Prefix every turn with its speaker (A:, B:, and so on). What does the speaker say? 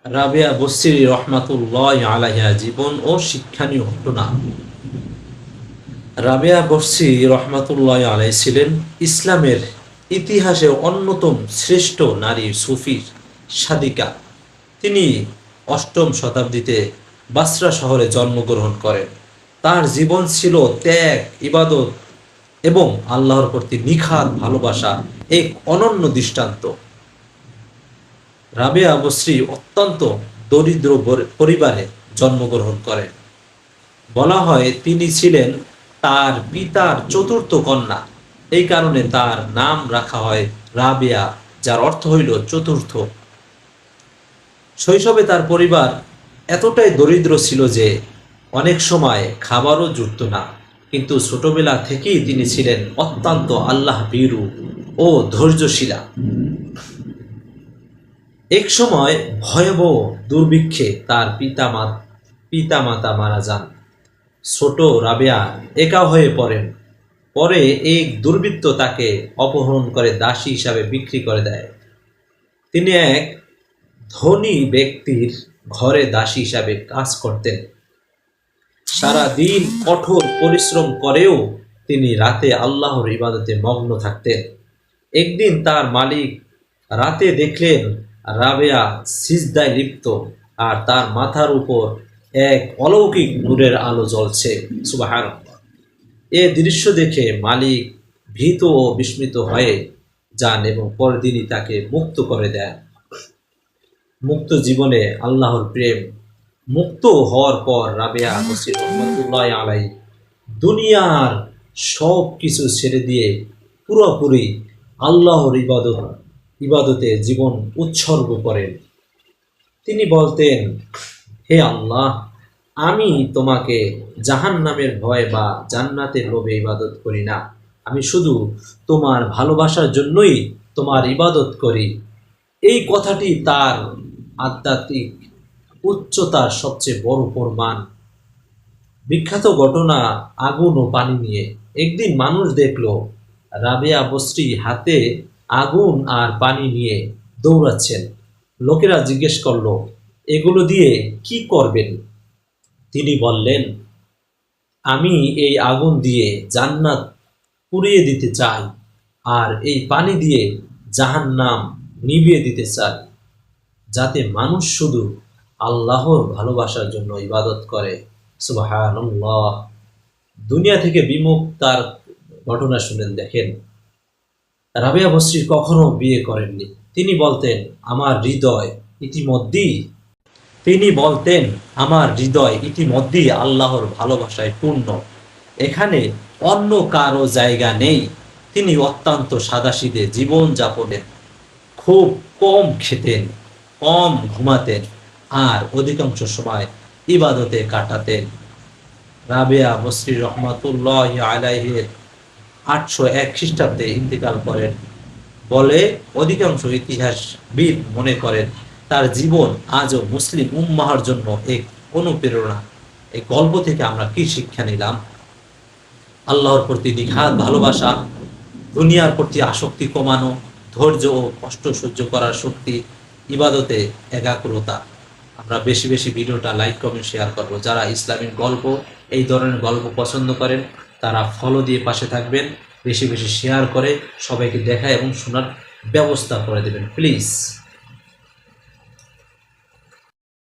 A: রাবেয়া বসরি রহমাতুল্লাহ আলাইহা জীবন ও শিক্ষণীয় ঘটনা। রাবেয়া বসরি রহমাতুল্লাহ আলাই ছিলেন ইসলামের ইতিহাসে অন্যতম শ্রেষ্ঠ নারী সুফির সাদিকা। তিনি অষ্টম শতাব্দীতে বাসরা শহরে জন্মগ্রহণ করেন। তার জীবন ছিল ত্যাগ, ইবাদত এবং আল্লাহর প্রতি নিখাদ ভালোবাসা এক অনন্য দৃষ্টান্ত। রাবেয়া বসরি অত্যন্ত দরিদ্র পরিবারে জন্মগ্রহণ করেন। বলা হয় তিনি ছিলেন তার পিতার চতুর্থ কন্যা। এই কারণে তার নাম রাখা হয় রাবেয়া, যার অর্থ হইল চতুর্থ। শৈশবে তার পরিবার এতটাই দরিদ্র ছিল যে অনেক সময় খাবারও জুটত না, কিন্তু ছোটবেলা থেকেই তিনি ছিলেন অত্যন্ত আল্লাহ ভীরু ও ধৈর্যশীলা। এক সময় ভয়াবহ দুর্ভিক্ষে তার পিতামাতা মারা যান। ছোট রাবেয়া একা হয়ে পড়েন। পরে এক দুর্বৃত্ত তাকে অপহরণ করে দাসী হিসাবে বিক্রি করে দেয়। তিনি এক ধনী ব্যক্তির ঘরে দাসী হিসাবে কাজ করতেন। সারা দিন কঠোর পরিশ্রম করেও তিনি রাতে আল্লাহর ইবাদতে মগ্ন থাকতেন। একদিন তার মালিক রাতে দেখলেন রাবেয়া সিজদায় লিপ্ত, আর তার মাথার উপর এক অলৌকিক নূরের আলো জ্বলছে। সুবহানাল্লাহ। এ দৃশ্য দেখে মালিক ভীত ও বিস্মিত হয়ে যান এবং পরদিনই তাকে মুক্ত করে দেন। মুক্ত জীবনে আল্লাহর প্রেম। মুক্ত হওয়ার পর রাবেয়া বসরি রহমাতুল্লাহ আলাই দুনিয়ার সব কিছু ছেড়ে দিয়ে পুরোপুরি আল্লাহর ইবাদতে জীবন উৎসর্গ করেন। তিনি বলতেন, হে আল্লাহ, আমি তোমাকে জাহান্নামের ভয় বা জান্নাতের লোভে ইবাদত করি না। আমি শুধু তোমার ভালোবাসার জন্যই তোমার ইবাদত করি। এই কথাটি তার আধ্যাত্মিক উচ্চতার সবচেয়ে বড় প্রমাণ। বিখ্যাত ঘটনা আগুন ও পানি নিয়ে। একদিন মানুষ দেখল রাবেয়া বসরি হাতে আগুন আর পানি নিয়ে দৌড়াচ্ছেন। লোকেরা জিজ্ঞেস করল, এগুলো দিয়ে কি করবেন? তিনি বললেন, আমি এই আগুন দিয়ে জান্নাত পুড়িয়ে দিতে চাই, আর এই পানি দিয়ে জাহান্নাম নিভিয়ে দিতে চাই, যাতে মানুষ শুধু আল্লাহর ভালোবাসার জন্য ইবাদত করে। সুবহানাল্লাহ। দুনিয়া থেকে বিমুখ তার ঘটনা শুনেন। দেখেন, রাবেয়া বসরি কখনো বিয়ে করেননি। তিনি বলতেন, আমার হৃদয় ইতিমধ্যেই আল্লাহর ভালোবাসায় পূর্ণ। এখানে অন্য কারো জায়গা নেই। তিনি অত্যন্ত সাদাসিধে জীবন যাপনের, খুব কম খেতেন, কম ঘুমাতেন, আর অধিকাংশ সময় ইবাদতে কাটাতেন। রাবেয়া বসরি রহমাতুল্লাহ আলাইহির 801 খ্রিস্টাব্দে ইন্তেকাল করেন বলে অধিকাংশ ইতিহাসবিদ মনে করেন। তার জীবন আজও মুসলিম উম্মাহর জন্য এক অনুপ্রেরণা। এই গল্প থেকে আমরা কি শিক্ষা নিলাম? আল্লাহর প্রতি নিখাদ ভালোবাসা, দুনিয়ার প্রতি আসক্তি কমানো, ধৈর্য ও কষ্ট সহ্য করার শক্তি, ইবাদতে একাগ্রতা। আমরা বেশি বেশি ভিডিওটা লাইক, কমেন্ট, শেয়ার করব। যারা ইসলামিক গল্প, এই ধরনের গল্প পছন্দ করেন, তারা ফলো দিয়ে পাশে থাকবেন। বেশি বেশি শেয়ার করে সবাইকে দেখা এবং শোনার ব্যবস্থা করে দেবেন প্লিজ।